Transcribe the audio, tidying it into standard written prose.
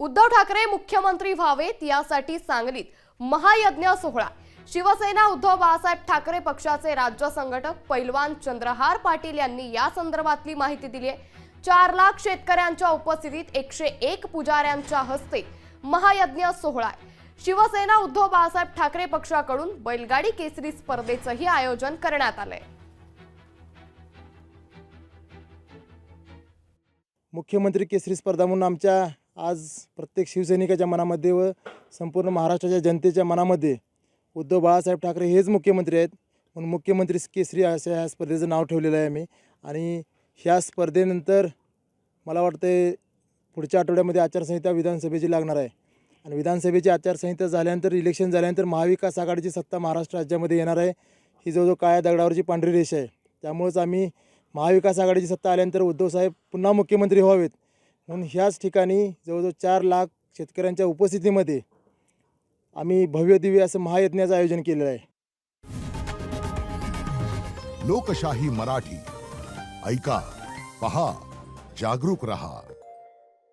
उद्धव ठाकरे मुख्यमंत्री व्हावेत यासाठी सांगलीत महायज्ञ सोहळा। शिवसेना उद्धव बाळासाहेब ठाकरे पक्षाचे राज्य संघटक पैलवान चंद्रहार पाटील यांनी या संदर्भातली माहिती दिली आहे। 4 लाख शेतकऱ्यांच्या उपस्थितीत 101 पुजाऱ्यांच्या हस्ते महायज्ञ सोहळा। शिवसेना उद्धव बाळासाहेब ठाकरे पक्षाकडून बैलगाडी केसरी स्पर्धेचंही आयोजन करण्यात आलंय। मुख्यमंत्री केसरी स्पर्धा म्हणून आमच्या आज प्रत्येक शिवसैनिकाच्या मनामध्ये व संपूर्ण महाराष्ट्राच्या जनतेच्या मनामध्ये उद्धव बाळासाहेब ठाकरे हेच मुख्यमंत्री आहेत म्हणून मुख्यमंत्री केसरी असं ह्या स्पर्धेचं नाव ठेवलेलं आहे आम्ही। आणि ह्या स्पर्धेनंतर मला वाटतं पुढच्या आठवड्यामध्ये आचारसंहिता विधानसभेची लागणार आहे आणि विधानसभेची आचारसंहिता झाल्यानंतर इलेक्शन झाल्यानंतर महाविकास आघाडीची सत्ता महाराष्ट्र राज्यामध्ये येणार आहे। ही जवळजवळ काळ्या दगडावरची पांढरी रेषा आहे। त्यामुळेच आम्ही महाविकास आघाडीची सत्ता आल्यानंतर उद्धवसाहेब पुन्हा मुख्यमंत्री व्हावेत म्हणून ह्याच ठिकाणी जवळजवळ 4 लाख शेतकऱ्यांच्या उपस्थितीमध्ये आम्ही भव्य दिव्य असं महायज्ञाचं आयोजन केलेलं आहे। लोकशाही मराठी ऐका, पहा, जागरूक रहा।